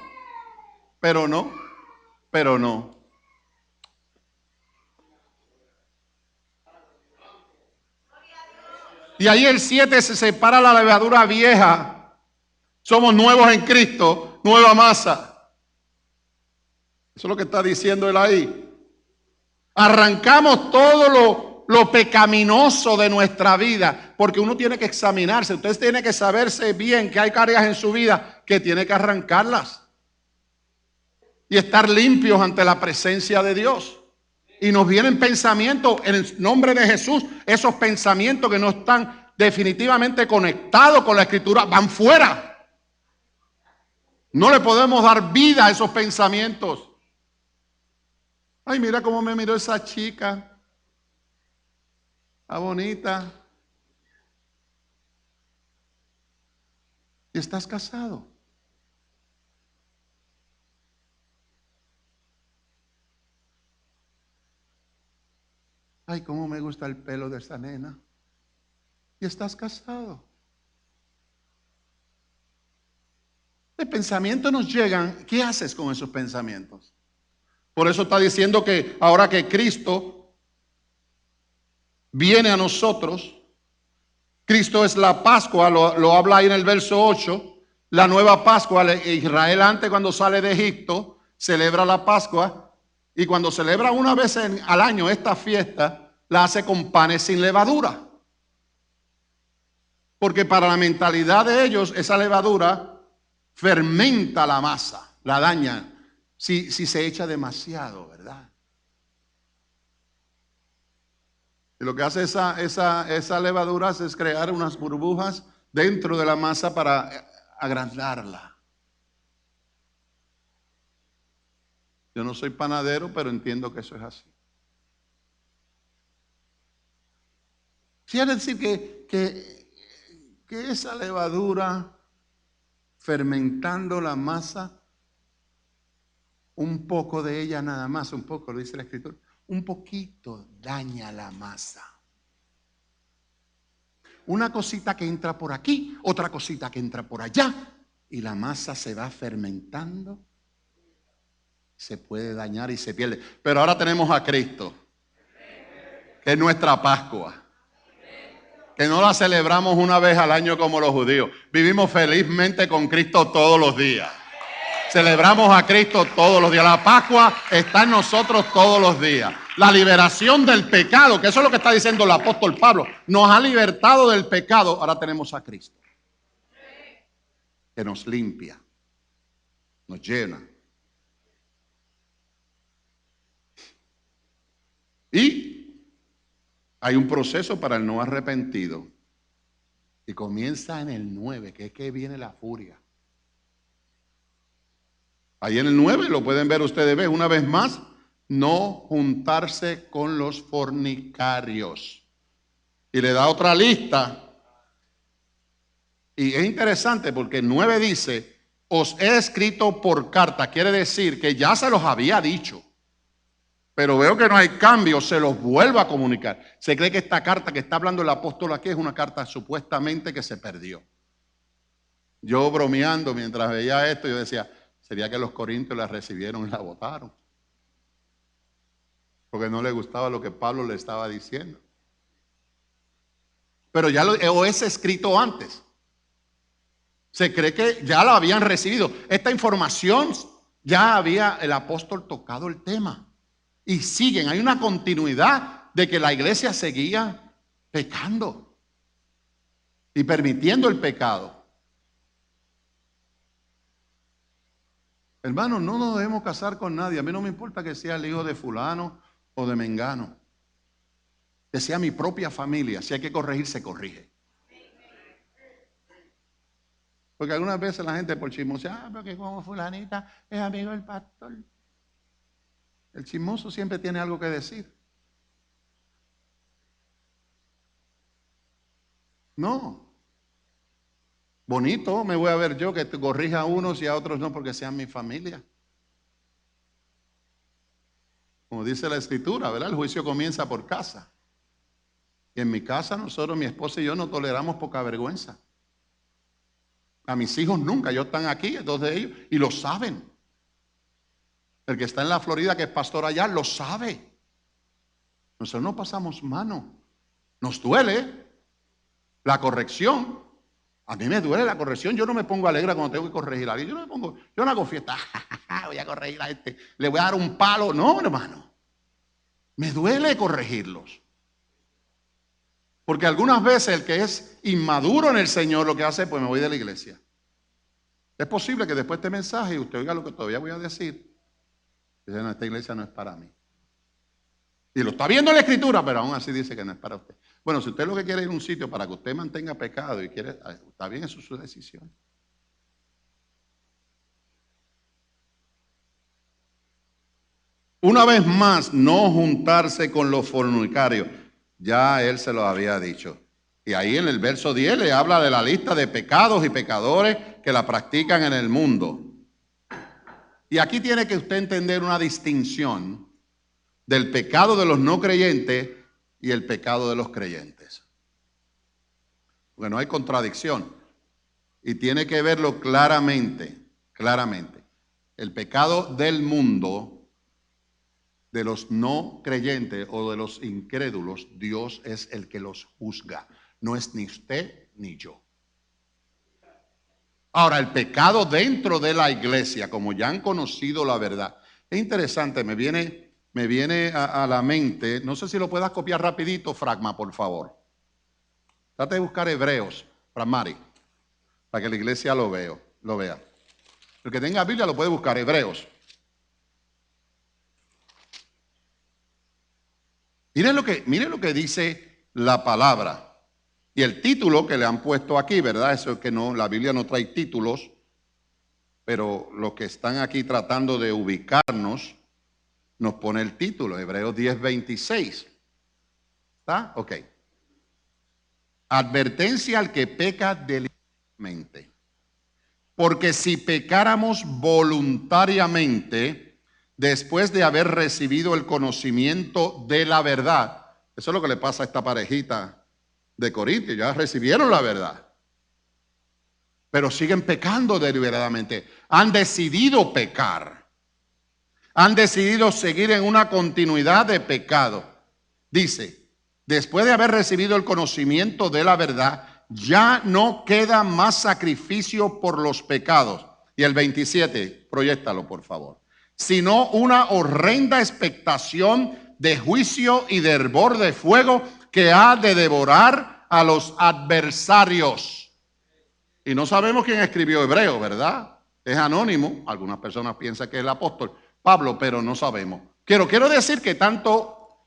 [SPEAKER 1] Y ahí el 7 se separa la levadura vieja. Somos nuevos en Cristo, nueva masa. Eso es lo que está diciendo él ahí. Arrancamos todo lo pecaminoso de nuestra vida, porque uno tiene que examinarse. Usted tiene que saberse bien que hay áreas en su vida que tiene que arrancarlas y estar limpios ante la presencia de Dios. Y nos vienen pensamientos en el nombre de Jesús. Esos pensamientos que no están definitivamente conectados con la Escritura van fuera. No le podemos dar vida a esos pensamientos. Ay, mira cómo me miró esa chica. Está bonita. ¿Y estás casado? Ay, cómo me gusta el pelo de esa nena. ¿Y estás casado? De pensamientos nos llegan. ¿Qué haces con esos pensamientos? Por eso está diciendo que ahora que Cristo viene a nosotros, Cristo es la Pascua, lo habla ahí en el verso 8, la nueva Pascua. Israel antes, cuando sale de Egipto, celebra la Pascua, y cuando celebra una vez al año esta fiesta, la hace con panes sin levadura. Porque para la mentalidad de ellos, esa levadura fermenta la masa, la daña, si se echa demasiado, ¿verdad? Y lo que hace esa levadura es crear unas burbujas dentro de la masa para agrandarla. Yo no soy panadero, pero entiendo que eso es así. Quiere decir que esa levadura fermentando la masa, un poco de ella nada más, un poco, lo dice la Escritura, un poquito daña la masa. Una cosita que entra por aquí, otra cosita que entra por allá, y la masa se va fermentando, se puede dañar y se pierde. Pero ahora tenemos a Cristo, que es nuestra Pascua, que no la celebramos una vez al año como los judíos. Vivimos felizmente con Cristo todos los días. Celebramos a Cristo todos los días. La Pascua está en nosotros todos los días. La liberación del pecado, que eso es lo que está diciendo el apóstol Pablo, nos ha libertado del pecado. Ahora tenemos a Cristo, que nos limpia, nos llena. Y hay un proceso para el no arrepentido. Y comienza en el 9, que es que viene la furia. Ahí en el 9 lo pueden ver ustedes, una vez más, no juntarse con los fornicarios. Y le da otra lista. Y es interesante porque el 9 dice, os he escrito por carta. Quiere decir que ya se los había dicho, pero veo que no hay cambio, se los vuelvo a comunicar. Se cree que esta carta que está hablando el apóstol aquí es una carta supuestamente que se perdió. Yo bromeando mientras veía esto, yo decía, sería que los corintios la recibieron y la votaron, porque no les gustaba lo que Pablo le estaba diciendo. Pero ya lo es escrito antes. Se cree que ya lo habían recibido. Esta información ya había el apóstol tocado el tema. Y siguen, hay una continuidad de que la iglesia seguía pecando y permitiendo el pecado. Hermanos, no nos debemos casar con nadie. A mí no me importa que sea el hijo de fulano o de mengano. Que sea mi propia familia. Si hay que corregir, se corrige. Porque algunas veces la gente por chismosear, porque como fulanita es amigo del pastor. El chismoso siempre tiene algo que decir. No. Bonito me voy a ver yo que te corrija a unos y a otros no porque sean mi familia. Como dice la escritura, ¿verdad? El juicio comienza por casa. Y en mi casa nosotros, mi esposa y yo, no toleramos poca vergüenza. A mis hijos nunca, ellos están aquí, dos de ellos, y lo saben. El que está en la Florida, que es pastor allá, lo sabe. Nosotros no pasamos mano. Nos duele la corrección. A mí me duele la corrección. Yo no me pongo alegre cuando tengo que corregir a alguien. Yo no hago fiesta. Voy a corregir a este. Le voy a dar un palo. No, hermano. Me duele corregirlos. Porque algunas veces el que es inmaduro en el Señor lo que hace, pues me voy de la iglesia. Es posible que después de este mensaje usted oiga lo que todavía voy a decir. Dice, no, esta iglesia no es para mí. Y lo está viendo en la escritura, pero aún así dice que no es para usted. Bueno, si usted lo que quiere es ir a un sitio para que usted mantenga pecado y quiere, está bien, eso es su decisión. Una vez más, no juntarse con los fornicarios. Ya él se lo había dicho. Y ahí en el verso 10 le habla de la lista de pecados y pecadores que la practican en el mundo. Y aquí tiene que usted entender una distinción del pecado de los no creyentes y el pecado de los creyentes. Porque no hay contradicción. Y tiene que verlo claramente, claramente. El pecado del mundo, de los no creyentes o de los incrédulos, Dios es el que los juzga. No es ni usted ni yo. Ahora, el pecado dentro de la iglesia, como ya han conocido la verdad. Es interesante, me viene a la mente, no sé si lo puedas copiar rapidito, Fragma, por favor. Trate de buscar Hebreos, Fragmari, para que la iglesia lo vea. El que tenga Biblia lo puede buscar, Hebreos. Miren lo que dice la palabra. Y el título que le han puesto aquí, ¿verdad? Eso es que no, la Biblia no trae títulos, pero los que están aquí tratando de ubicarnos, nos pone el título, Hebreos 10:26. ¿Está? Ok. Advertencia al que peca deliberadamente. Porque si pecáramos voluntariamente, después de haber recibido el conocimiento de la verdad, eso es lo que le pasa a esta parejita de Corintios, ya recibieron la verdad, pero siguen pecando deliberadamente. Han decidido pecar, han decidido seguir en una continuidad de pecado. Dice, después de haber recibido el conocimiento de la verdad, ya no queda más sacrificio por los pecados. Y el 27, proyéctalo por favor. Sino una horrenda expectación de juicio y de hervor de fuego que ha de devorar a los adversarios. Y no sabemos quién escribió Hebreo, ¿verdad? Es anónimo. Algunas personas piensan que es el apóstol Pablo, pero no sabemos. Quiero decir que tanto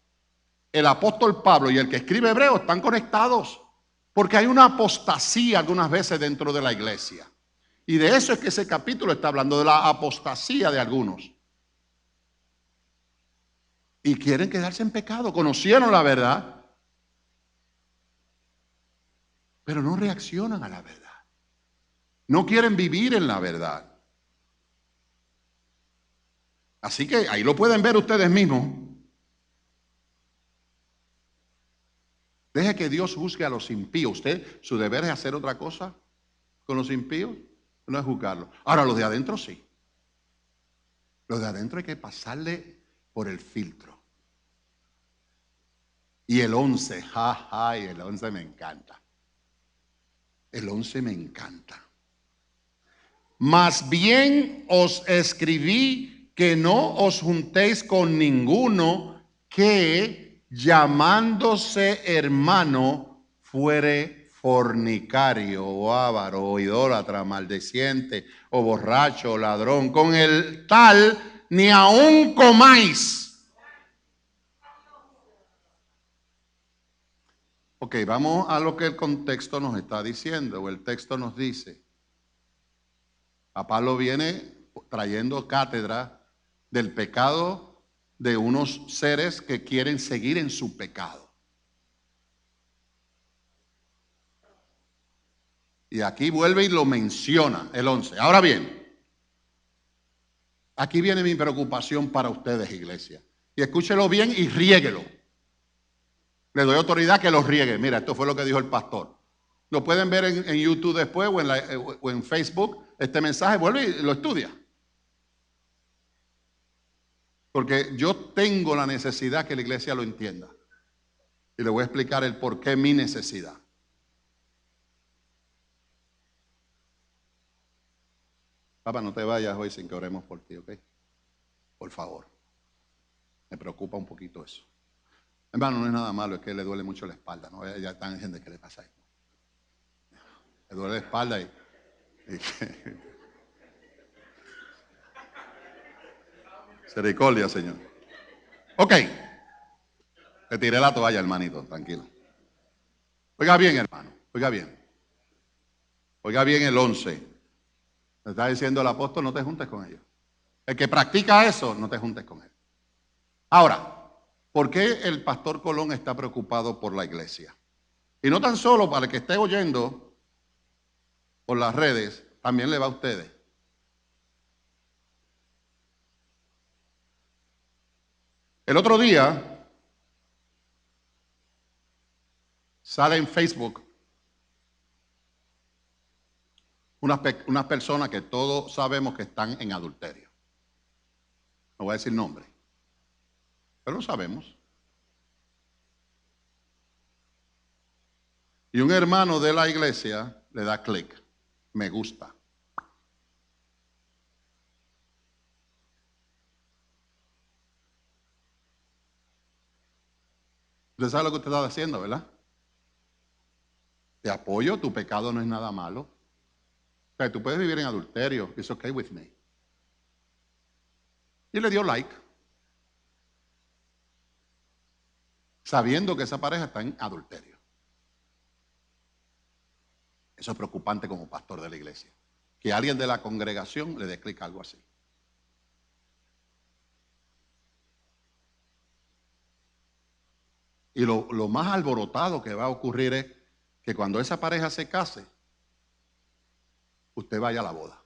[SPEAKER 1] el apóstol Pablo y el que escribe Hebreo están conectados, porque hay una apostasía algunas veces dentro de la iglesia. Y de eso es que ese capítulo está hablando, de la apostasía de algunos. Y quieren quedarse en pecado. Conocieron la verdad, pero no reaccionan a la verdad. No quieren vivir en la verdad. Así que ahí lo pueden ver ustedes mismos. Deje que Dios juzgue a los impíos. Usted, su deber es hacer otra cosa con los impíos, no es juzgarlos. Ahora, los de adentro sí. Los de adentro hay que pasarle por el filtro. Y el 11, y el 11 me encanta. El 11 me encanta. Más bien os escribí que no os juntéis con ninguno que, llamándose hermano, fuere fornicario o avaro o idólatra, maldeciente o borracho o ladrón. Con el tal ni aun comáis. Ok, vamos a lo que el contexto nos está diciendo, o el texto nos dice. A Pablo viene trayendo cátedra del pecado de unos seres que quieren seguir en su pecado. Y aquí vuelve y lo menciona, el 11. Ahora bien, aquí viene mi preocupación para ustedes, iglesia. Y escúchelo bien y riéguelo. Le doy autoridad que lo riegue. Mira, esto fue lo que dijo el pastor. Lo pueden ver en YouTube después o en Facebook. Este mensaje, vuelve y lo estudia. Porque yo tengo la necesidad que la iglesia lo entienda. Y le voy a explicar el por qué mi necesidad. Papá, no te vayas hoy sin que oremos por ti, ¿ok? Por favor. Me preocupa un poquito eso. Hermano, no es nada malo, es que le duele mucho la espalda, ¿no? Ya están gente que le pasa esto. Le duele la espalda y misericordia, Señor. Ok. Le tiré la toalla, hermanito, tranquilo. Oiga bien, hermano, oiga bien. Oiga bien el 11. Le está diciendo el apóstol, no te juntes con ellos. El que practica eso, no te juntes con él. Ahora, ¿por qué el pastor Colón está preocupado por la iglesia? Y no tan solo para el que esté oyendo por las redes, también le va a ustedes. El otro día sale en Facebook unas personas que todos sabemos que están en adulterio. No voy a decir nombre, pero lo sabemos. Y un hermano de la iglesia le da clic, me gusta. Usted sabe lo que usted está haciendo, ¿verdad? Te apoyo, tu pecado no es nada malo. O sea, tú puedes vivir en adulterio, it's okay with me. Y le dio like, sabiendo que esa pareja está en adulterio. Eso es preocupante como pastor de la iglesia. Que alguien de la congregación le dé clic a algo así. Y lo más alborotado que va a ocurrir es que cuando esa pareja se case, usted vaya a la boda.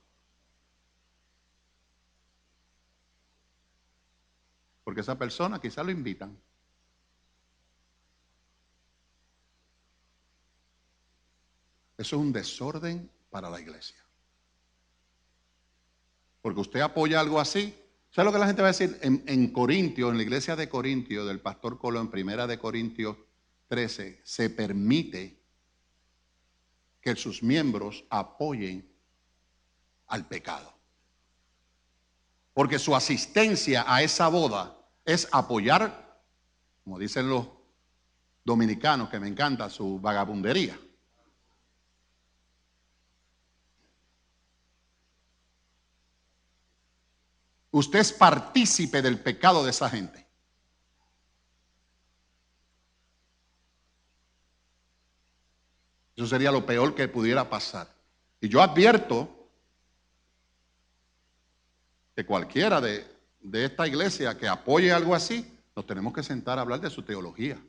[SPEAKER 1] Porque esa persona quizás lo invitan. Eso es un desorden para la iglesia. Porque usted apoya algo así. ¿Sabe lo que la gente va a decir? En Corintios, en la iglesia de Corintios, del pastor Colón, primera de Corintios 13, se permite que sus miembros apoyen al pecado. Porque su asistencia a esa boda es apoyar, como dicen los dominicanos, que me encanta, su vagabundería. Usted es partícipe del pecado de esa gente. Eso sería lo peor que pudiera pasar. Y yo advierto que cualquiera de esta iglesia que apoye algo así, nos tenemos que sentar a hablar de su teología.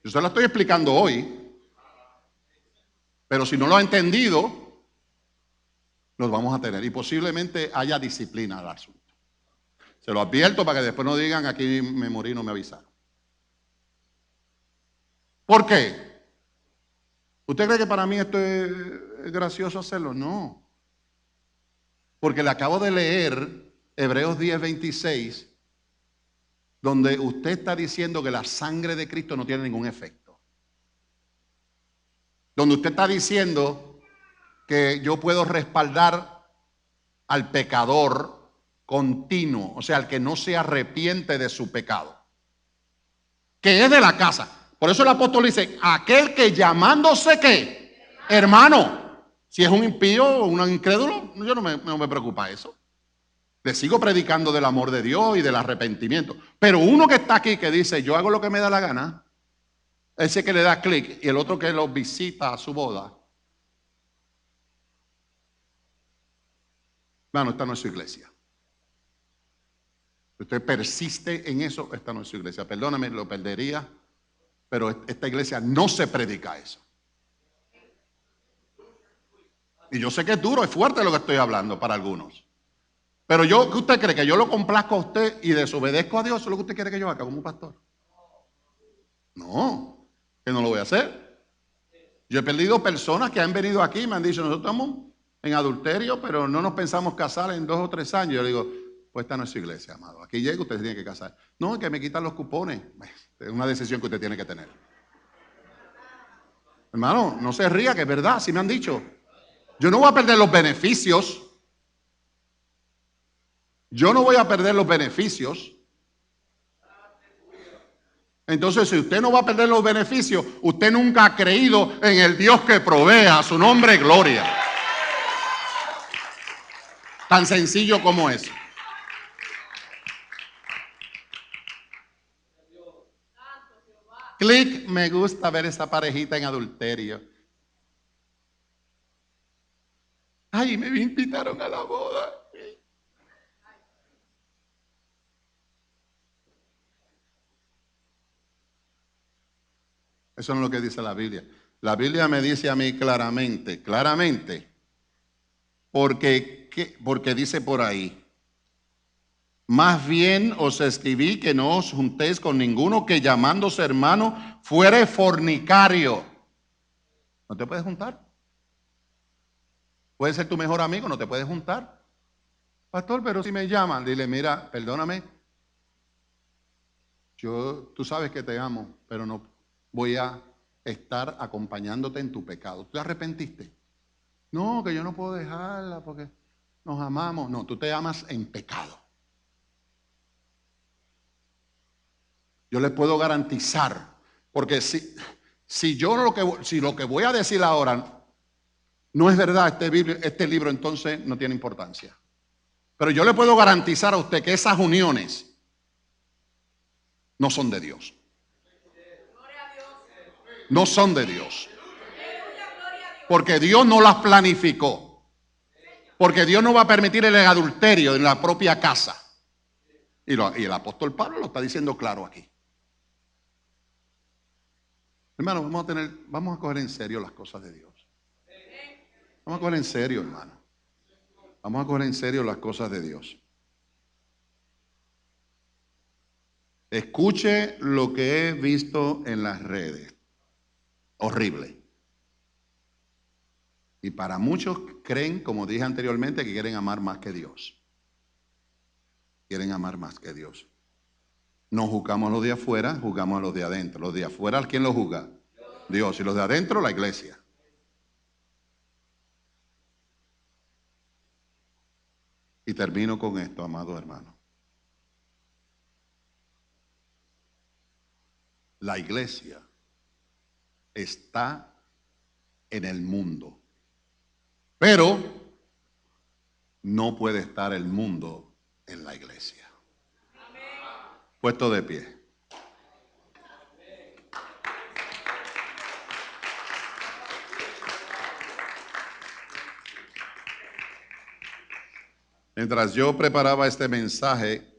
[SPEAKER 1] Yo se lo estoy explicando hoy, pero si no lo ha entendido, los vamos a tener. Y posiblemente haya disciplina al asunto. Se lo advierto para que después no digan aquí me morí, no me avisaron. ¿Por qué? ¿Usted cree que para mí esto es gracioso hacerlo? No. Porque le acabo de leer Hebreos 10:26, donde usted está diciendo que la sangre de Cristo no tiene ningún efecto. Donde usted está diciendo que yo puedo respaldar al pecador continuo, o sea, al que no se arrepiente de su pecado, que es de la casa. Por eso el apóstol dice, aquel que llamándose ¿qué? Hermano. Si es un impío o un incrédulo, yo no me preocupa eso. Le sigo predicando del amor de Dios y del arrepentimiento. Pero uno que está aquí que dice, yo hago lo que me da la gana, ese que le da clic y el otro que lo visita a su boda, bueno, esta no es su iglesia. Si usted persiste en eso, esta no es su iglesia. Perdóname, lo perdería, pero esta iglesia no se predica eso. Y yo sé que es duro, es fuerte lo que estoy hablando para algunos. Pero yo, ¿qué usted cree? ¿Que yo lo complazco a usted y desobedezco a Dios? ¿Eso es lo que usted quiere que yo haga como pastor? No, que no lo voy a hacer. Yo he perdido personas que han venido aquí y me han dicho, nosotros estamos en adulterio, pero no nos pensamos casar en 2 o 3 años. Yo le digo, pues esta no es su iglesia, amado. Aquí llega, usted se tiene que casar. No, que me quitan los cupones. Es una decisión que usted tiene que tener. Hermano, no se ría, que es verdad, si me han dicho. Yo no voy a perder los beneficios. Yo no voy a perder los beneficios. Entonces, si usted no va a perder los beneficios, usted nunca ha creído en el Dios que provee, a su nombre gloria. Tan sencillo como eso. Clic, me gusta ver esa parejita en adulterio. Ay, me invitaron a la boda. Eso no es lo que dice la Biblia. La Biblia me dice a mí claramente, porque dice por ahí, más bien os escribí que no os juntéis con ninguno que llamándose hermano fuere fornicario. No te puedes juntar. Puede ser tu mejor amigo, no te puedes juntar. Pastor, pero si me llaman, dile, mira, perdóname, tú sabes que te amo, pero no voy a estar acompañándote en tu pecado. ¿Tú te arrepentiste? No, que yo no puedo dejarla porque nos amamos. No, tú te amas en pecado. Yo les puedo garantizar, porque si lo que voy a decir ahora no es verdad, este libro entonces no tiene importancia. Pero yo le puedo garantizar a usted que esas uniones no son de Dios. No son de Dios. Porque Dios no las planificó. Porque Dios no va a permitir el adulterio en la propia casa. Y el apóstol Pablo lo está diciendo claro aquí. Hermano, vamos a coger en serio las cosas de Dios. Vamos a coger en serio, hermano. Vamos a coger en serio las cosas de Dios. Escuche lo que he visto en las redes. Horrible. Y para muchos creen, como dije anteriormente, que quieren amar más que Dios. Quieren amar más que Dios. No juzgamos a los de afuera, juzgamos a los de adentro. Los de afuera, ¿quién los juzga? Dios. Y los de adentro, la iglesia. Y termino con esto, amado hermano. La iglesia está en el mundo, pero no puede estar el mundo en la iglesia. Puesto de pie. Mientras yo preparaba este mensaje,